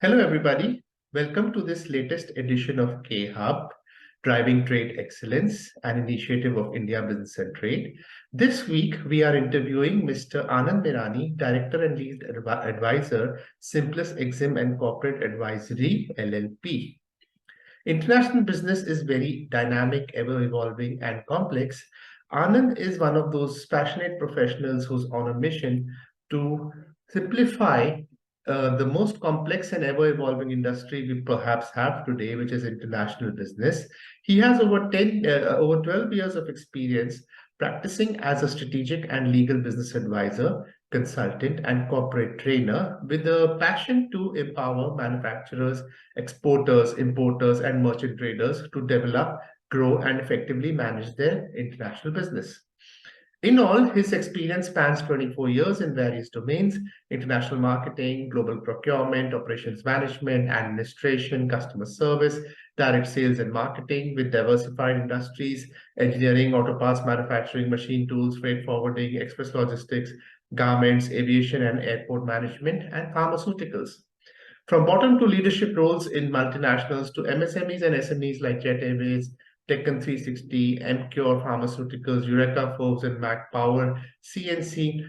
Hello, everybody. Welcome to this latest edition of K-Hub, Driving Trade Excellence, an initiative of India Business and Trade. This week, we are interviewing Mr. Anand Mirani, Director and Lead Advisor, Simplus, Exim and Corporate Advisory, LLP. International business is very dynamic, ever-evolving, and complex. Anand is one of those passionate professionals who's on a mission to simplify the most complex and ever-evolving industry we perhaps have today, which is international business. He has over 12 years of experience practicing as a strategic and legal business advisor, consultant, and corporate trainer with a passion to empower manufacturers, exporters, importers, and merchant traders to develop, grow, and effectively manage their international business. In all, his experience spans 24 years in various domains: international marketing, global procurement, operations management, administration, customer service, direct sales and marketing with diversified industries, engineering, auto parts manufacturing, machine tools, freight forwarding, express logistics, garments, aviation and airport management, and pharmaceuticals. From bottom to leadership roles in multinationals to MSMEs and SMEs like Jet Airways, Deccan 360, MCure Pharmaceuticals, Eureka Forbes, and Mac Power, CNC,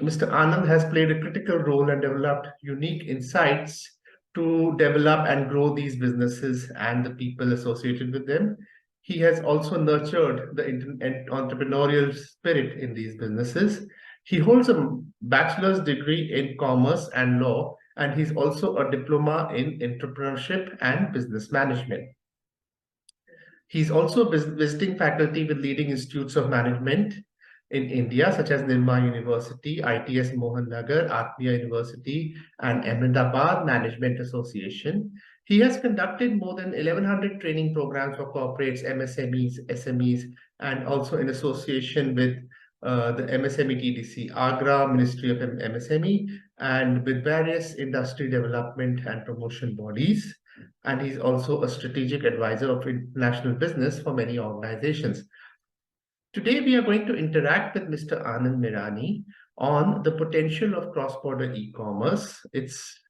Mr. Anand has played a critical role and developed unique insights to develop and grow these businesses and the people associated with them. He has also nurtured the entrepreneurial spirit in these businesses. He holds a bachelor's degree in commerce and law, and he's also a diploma in entrepreneurship and business management. He's also visiting faculty with leading institutes of management in India, such as Nirma University, ITS Mohan Nagar, Atmiya University, and Ahmedabad Management Association. He has conducted more than 1,100 training programs for corporates, MSMEs, SMEs, and also in association with the MSME TDC, Agra Ministry of MSME, and with various industry development and promotion bodies. And he's also a strategic advisor of international business for many organizations. Today, we are going to interact with Mr. Anand Mirani on the potential of cross-border e-commerce, its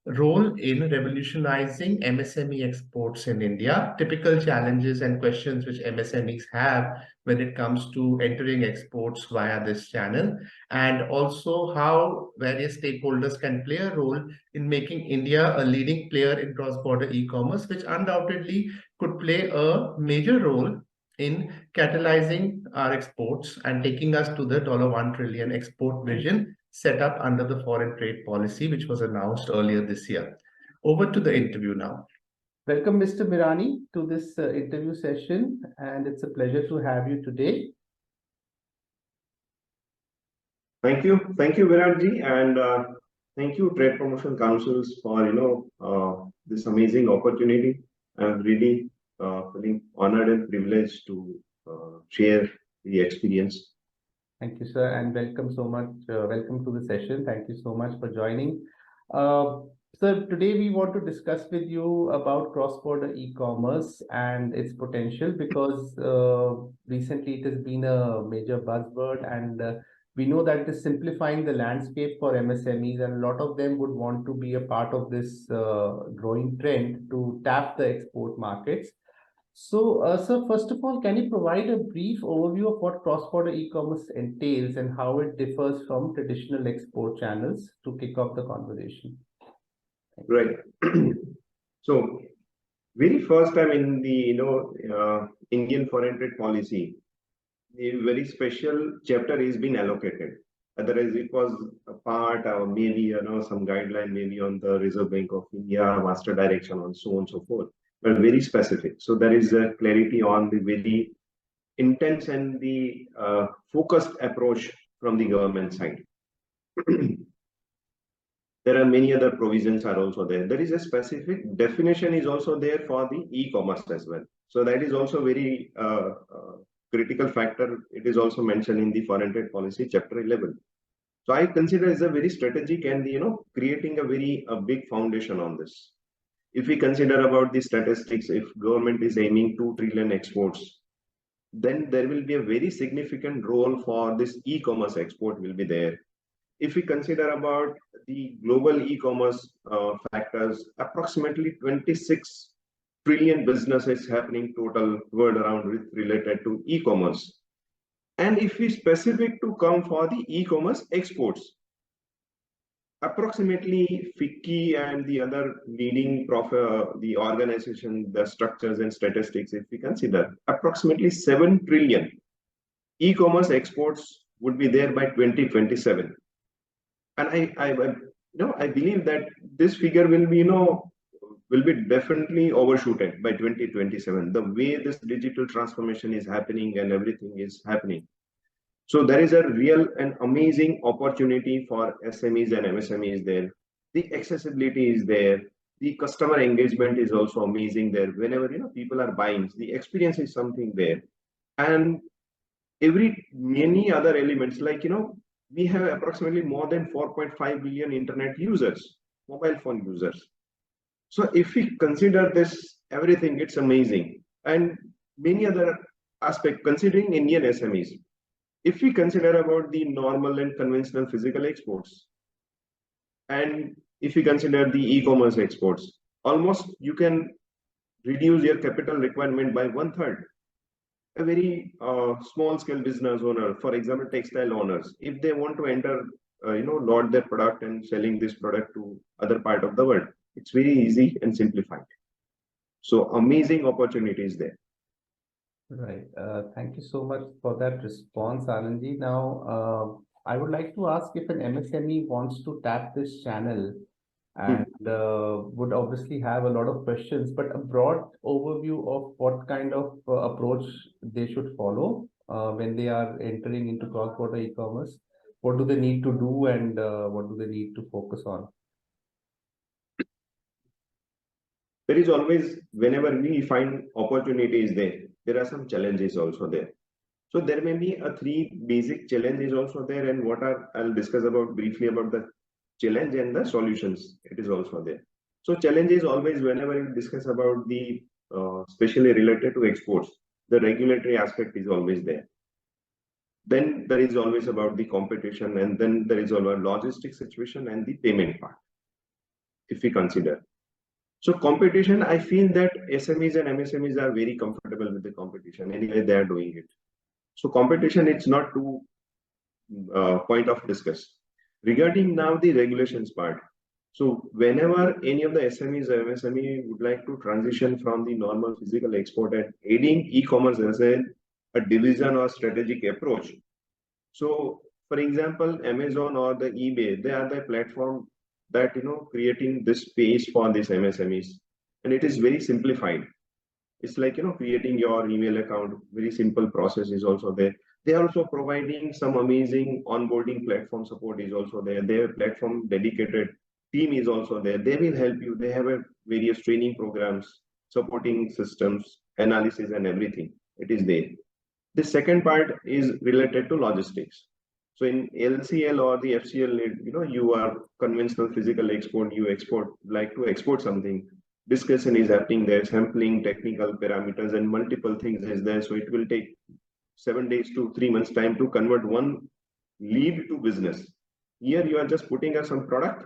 role in revolutionizing MSME exports in India, typical challenges and questions which MSMEs have when it comes to entering exports via this channel, and also how various stakeholders can play a role in making India a leading player in cross-border e-commerce, which undoubtedly could play a major role in catalyzing our exports and taking us to the $1 trillion export vision set up under the foreign trade policy, which was announced earlier this year. Over to the interview now. Welcome, Mr. Mirani, to this interview session, and it's a pleasure to have you today. Thank you, Viratji, and thank you, Trade Promotion Councils, for this amazing opportunity. I'm really feeling honored and privileged to share the experience. Thank you, sir, and welcome so much. Welcome to the session. Thank you so much for joining. Sir, today we want to discuss with you about cross-border e-commerce and its potential, because recently it has been a major buzzword, and we know that it is simplifying the landscape for MSMEs, and a lot of them would want to be a part of this growing trend to tap the export markets. So, sir, first of all, can you provide a brief overview of what cross-border e-commerce entails and how it differs from traditional export channels to kick off the conversation? Right. So, very first time in the Indian foreign trade policy, a very special chapter has been allocated. Otherwise, it was a part or maybe some guideline, maybe on the Reserve Bank of India master direction, and so on and so forth. But very specific. So there is a clarity on the very intense and the focused approach from the government side. There are many other provisions are also there. There is a specific definition is also there for the e-commerce as well. So that is also very critical factor. It is also mentioned in the foreign trade policy chapter 11. So I consider as a very strategic and creating a big foundation on this. If we consider about the statistics, if government is aiming 2 trillion exports, then there will be a very significant role for this e-commerce export will be there. if we consider about the global e-commerce factors, approximately 26 trillion businesses happening total world around with related to e-commerce. And if we specific to come for the e-commerce exports, approximately FICCI and the other leading the organization, the structures and statistics, if we consider, approximately 7 trillion e-commerce exports would be there by 2027. And I believe that this figure will be, will be definitely overshooted by 2027, the way this digital transformation is happening and everything is happening. So there is a real and amazing opportunity for SMEs and MSMEs there. The accessibility is there. The customer engagement is also amazing there. Whenever people are buying, the experience is something there. And many other elements like we have approximately more than 4.5 billion internet users, mobile phone users. So if we consider this everything, it's amazing. And many other aspects considering Indian SMEs. If we consider about the normal and conventional physical exports, and if we consider the e-commerce exports, almost you can reduce your capital requirement by 1/3. A very small scale business owner, for example, textile owners, if they want to enter, load their product and selling this product to other part of the world, it's very easy and simplified. So amazing opportunities there. Right. Thank you so much for that response, Anandji. Now, I would like to ask if an MSME wants to tap this channel and would obviously have a lot of questions, but a broad overview of what kind of approach they should follow when they are entering into cross-border e-commerce. What do they need to do and what do they need to focus on? There is always, whenever we find opportunities there are some challenges also there. So there may be three basic challenges also there, and I'll discuss about briefly about the challenge and the solutions. It is also there. So challenge is always whenever you discuss about the especially related to exports, the regulatory aspect is always there. Then there is always about the competition, and then there is about logistics situation and the payment part, if we consider. So competition, I feel that SMEs and MSMEs are very comfortable with the competition. Anyway, they are doing it. So competition, it's not to point of discuss. Regarding now the regulations part. So whenever any of the SMEs or MSME would like to transition from the normal physical export and aiding e-commerce as a division or strategic approach. So for example, Amazon or the eBay, they are the platform that creating this space for these MSMEs, and it is very simplified. It's like creating your email account. Very simple process is also there. They are also providing some amazing onboarding platform support is also there. Their platform dedicated team is also there. They will help you. They have various training programs, supporting systems, analysis, and everything. It is there. The second part is related to logistics. So in LCL or the FCL, you are conventional physical export, you like to export something. Discussion is happening there, sampling, technical parameters, and multiple things is there. So it will take 7 days to 3 months time to convert one lead to business. Here you are just putting up some product,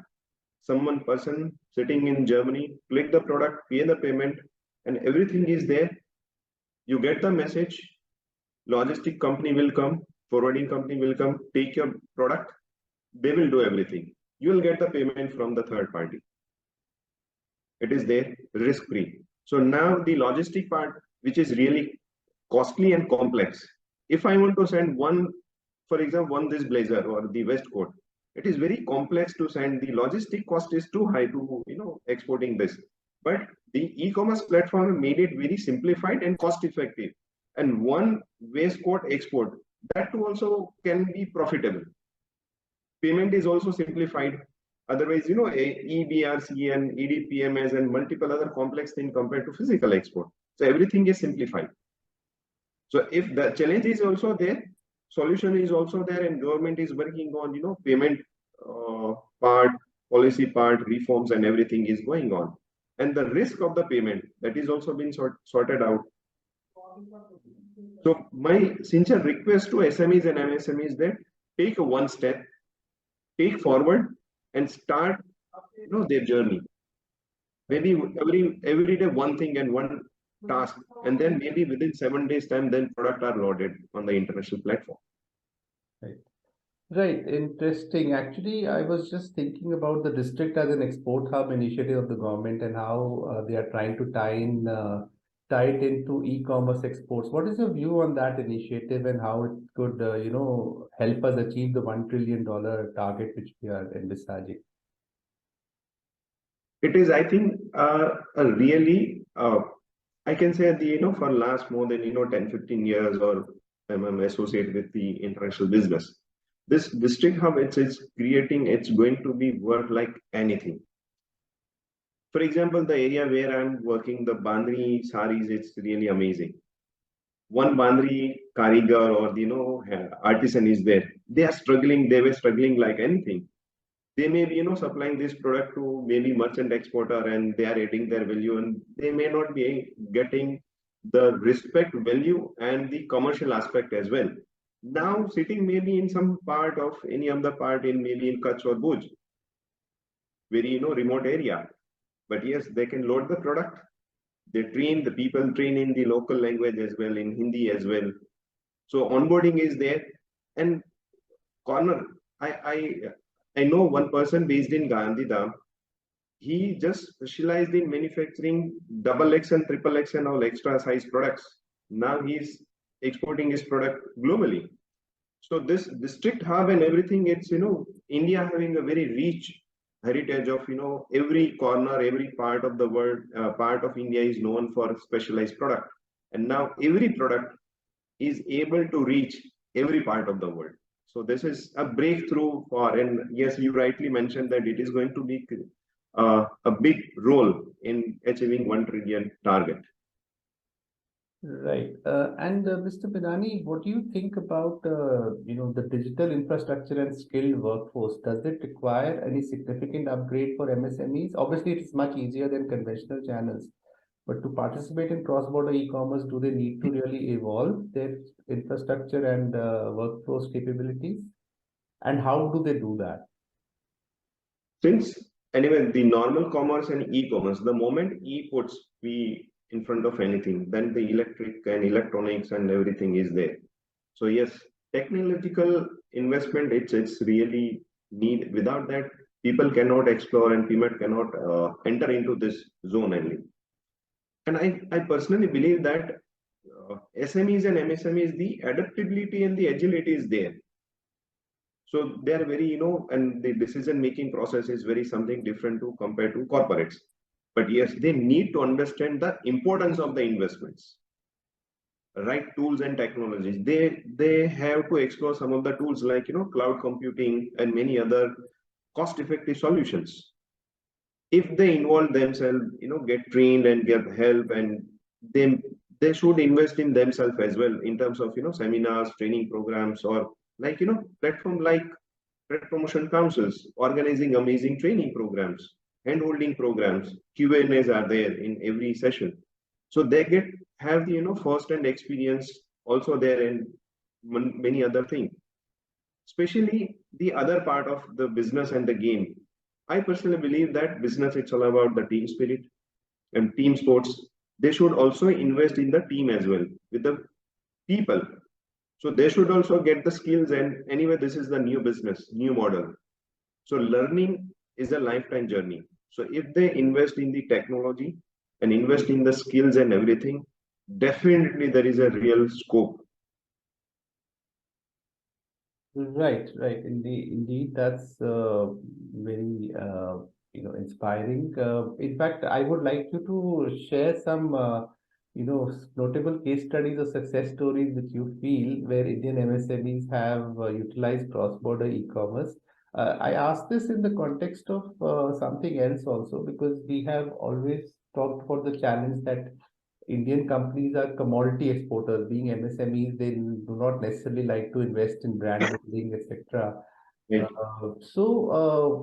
person sitting in Germany, click the product, pay the payment, and everything is there. You get the message, logistic company will come, forwarding company will come, take your product, they will do everything. You will get the payment from the third party. It is there, risk-free. So now the logistic part, which is really costly and complex. If I want to send one, for example, this blazer or the waistcoat, it is very complex to send. The logistic cost is too high to exporting this. But the e-commerce platform made it very simplified and cost-effective. And one waistcoat export, that too also can be profitable. Payment is also simplified. Otherwise, EBRC and EDPMS and multiple other complex things compared to physical export. So everything is simplified. So if the challenge is also there, solution is also there, and government is working on, payment part, policy part, reforms, and everything is going on. And the risk of the payment, that is also been sorted out. So my sincere request to SMEs and MSMEs that take one step, take forward and start, their journey. Maybe every day one thing and one task, and then maybe within 7 days time, then product are loaded on the international platform. Right. Right, interesting. Actually, I was just thinking about the district as an export hub initiative of the government and how they are trying to tie it into e-commerce exports. What is your view on that initiative and how it could, help us achieve the $1 trillion target which we are envisaging? It is, I think, a really, I can say for last more than 10-15 years, or I'm associated with the international business. This district hub, it's going to be worth like anything. For example, the area where I'm working, the Bandri saris, it's really amazing. One Bandri karigar or artisan is there. They were struggling like anything. They may be supplying this product to maybe merchant exporter, and they are adding their value, and they may not be getting the respect, value, and the commercial aspect as well. Now sitting maybe in some part of any other part in maybe in Kutch or Bhuj, very remote area, but yes, they can load the product. The people train in the local language as well, in Hindi as well. So onboarding is there. And corner, I know one person based in Gandhidham. He just specialized in manufacturing double X and triple X and all extra size products. Now he's exporting his product globally. So this district hub and everything, it's India having a very rich heritage of every corner, every part of the world, part of India is known for specialized product, and now every product is able to reach every part of the world. So this is a breakthrough for, and yes, you rightly mentioned that it is going to be a big role in achieving 1 trillion target. Right. And Mr. Mirani, what do you think about the digital infrastructure and skilled workforce? Does it require any significant upgrade for MSMEs? Obviously, it is much easier than conventional channels, but to participate in cross-border e-commerce, do they need to really evolve their infrastructure and workforce capabilities? And how do they do that? Since anyway, the normal commerce and e-commerce, the moment puts we in front of anything, then the electric and electronics and everything is there. So yes, technological investment, it's really need. Without that, people cannot explore and people cannot enter into this zone only. And I personally believe that SMEs and MSMEs, the adaptability and the agility is there. So they are very, and the decision-making process is very something different to compared to corporates. But yes, they need to understand the importance of the investments, right? Tools and technologies. They have to explore some of the tools like cloud computing and many other cost-effective solutions. If they involve themselves, get trained and get help, and they should invest in themselves as well in terms of seminars, training programs, or like platform like trade promotion councils organizing amazing training programs, hand-holding programs, Q&As are there in every session. So they have the first-hand experience also there, and many other things. Especially the other part of the business and the game. I personally believe that business, it's all about the team spirit and team sports. They should also invest in the team as well with the people. So they should also get the skills, and anyway, this is the new business, new model. So learning is a lifetime journey. So if they invest in the technology and invest in the skills and everything, definitely there is a real scope. Right. Indeed, that's very inspiring. In fact, I would like you to share some notable case studies or success stories which you feel where Indian MSMEs have utilized cross-border e-commerce. I ask this in the context of something else also, because we have always talked about the challenge that Indian companies are commodity exporters. Being MSMEs, they do not necessarily like to invest in brand building, etc. Yeah.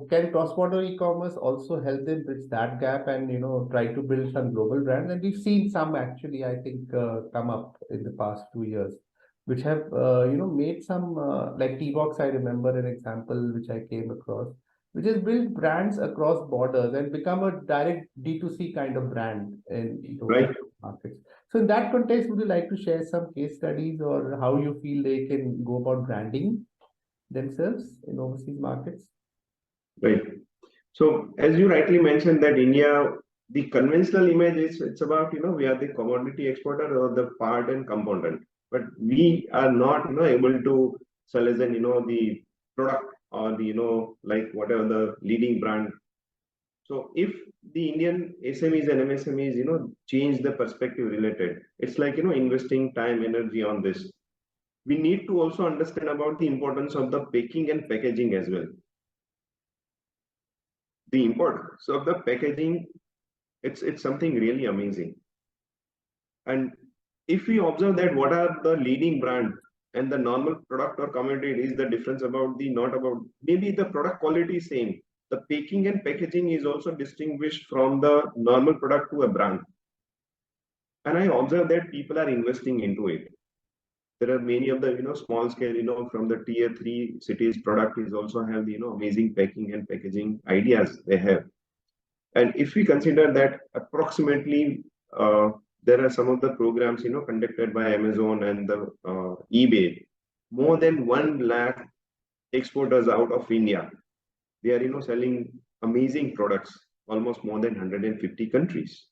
Can cross-border e-commerce also help them bridge that gap and try to build some global brands? And we've seen some actually, I think, come up in the past 2 years. which have made some like T-Box. I remember an example which I came across, which has built brands across borders and become a direct D2C kind of brand in Right. markets. So in that context, would you like to share some case studies or how you feel they can go about branding themselves in overseas markets? Right. So as you rightly mentioned that India, the conventional image is it's about, we are the commodity exporter or the part and component, but we are not, able to sell as an, the product or the, like whatever the leading brand. So if the Indian SMEs and MSMEs, change the perspective related, it's like, investing time, energy on this. We need to also understand about the importance of the packing and packaging as well. The importance of the packaging, it's something really amazing. And if we observe that what are the leading brand and the normal product or commodity, is the difference about the not about maybe the product quality is same. The packing and packaging is also distinguished from the normal product to a brand. And I observe that people are investing into it. There are many of the small scale from the tier 3 cities product is also have the amazing packing and packaging ideas they have. And if we consider that approximately there are some of the programs conducted by Amazon and the eBay, more than 1 lakh exporters out of India, they are selling amazing products almost more than 150 countries.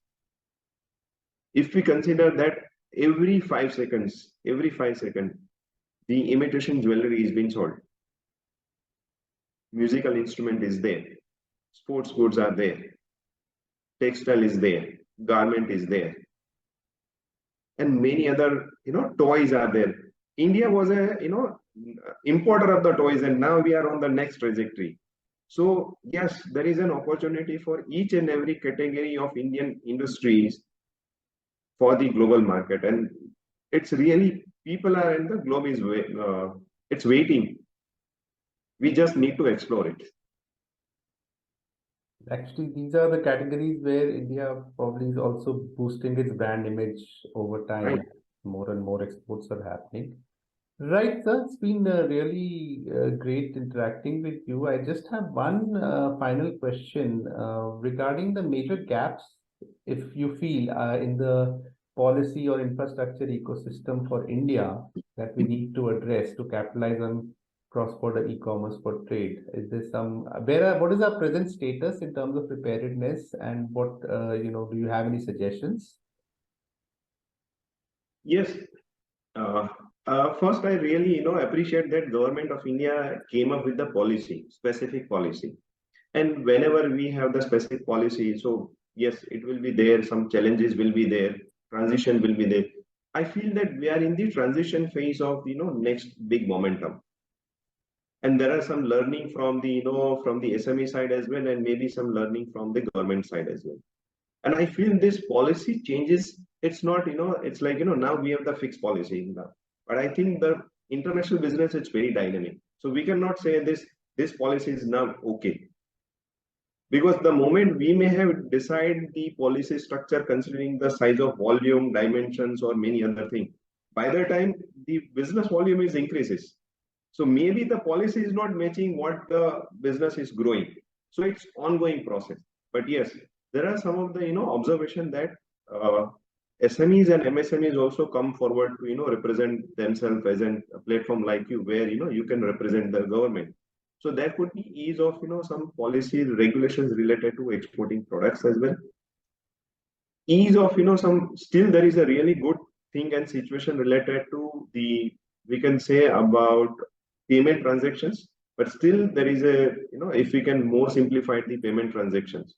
If we consider that every 5 seconds, the imitation jewelry is being sold. Musical instrument is there. Sports goods are there. Textile is there. Garment is there. And many other, toys are there. India was a, importer of the toys, and now we are on the next trajectory. So yes, there is an opportunity for each and every category of Indian industries for the global market, and it's really people are in the globe is it's waiting. We just need to explore it. Actually, these are the categories where India probably is also boosting its brand image over time. Right. More and more exports are happening. Right, sir. It's been really great interacting with you. I just have one final question regarding the major gaps, if you feel, in the policy or infrastructure ecosystem for India that we need to address to capitalize on cross-border e-commerce for trade. Is there some what is our present status in terms of preparedness, and what do you have any suggestions? Yes. First, I really, appreciate that Government of India came up with the policy, specific policy. And whenever we have the specific policy, so yes, it will be there. Some challenges will be there. Transition will be there. I feel that we are in the transition phase of, next big momentum. And there are some learning from the, from the SME side as well, and maybe some learning from the government side as well. And I feel this policy changes. It's not, it's like, now we have the fixed policy now. But I think the international business, it's very dynamic. So we cannot say this policy is now okay. Because the moment we may have decided the policy structure considering the size of volume, dimensions, or many other things, by the time the business volume is increases. So maybe the policy is not matching what the business is growing. So it's ongoing process. But yes, there are some of the observation that SMEs and MSMEs also come forward to represent themselves as a platform like you, where you can represent the government. So there could be ease of some policy regulations related to exporting products as well. Ease of some still there is a really good thing and situation related to the, we can say, about payment transactions, but still there is a if we can more simplify the payment transactions.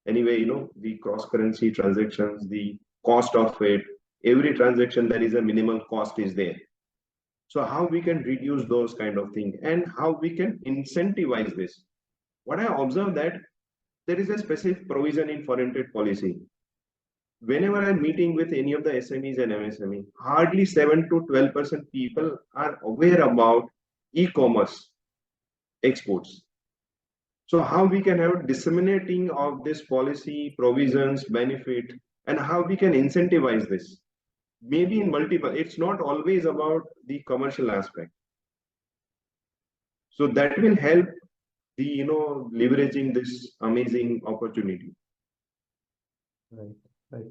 Anyway, the cross currency transactions, the cost of it, every transaction there is a minimal cost is there. So how we can reduce those kind of things and how we can incentivize this. What I observe that there is a specific provision in foreign trade policy. Whenever I'm meeting with any of the SMEs and MSME, hardly 7 to 12% people are aware about e-commerce exports. So how we can have disseminating of this policy, provisions, benefit, and how we can incentivize this. maybe in multiple, it's not always about the commercial aspect. So that will help the, leveraging this amazing opportunity. Right, right.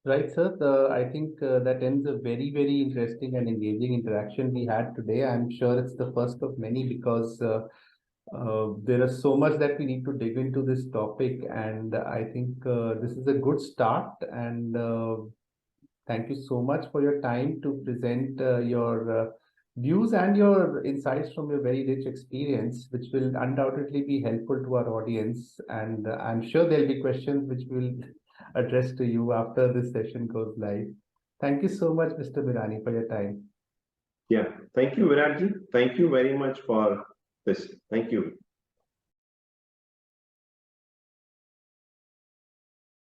Right, sir. I think that ends a very, very interesting and engaging interaction we had today. I'm sure it's the first of many because there is so much that we need to dig into this topic, and I think this is a good start. And thank you so much for your time to present your views and your insights from your very rich experience, which will undoubtedly be helpful to our audience. And I'm sure there'll be questions which we'll address to you after this session goes live. Thank you so much, Mr. Mirani, for your time. Yeah, thank you, Viratji. Thank you very much for this. Thank you.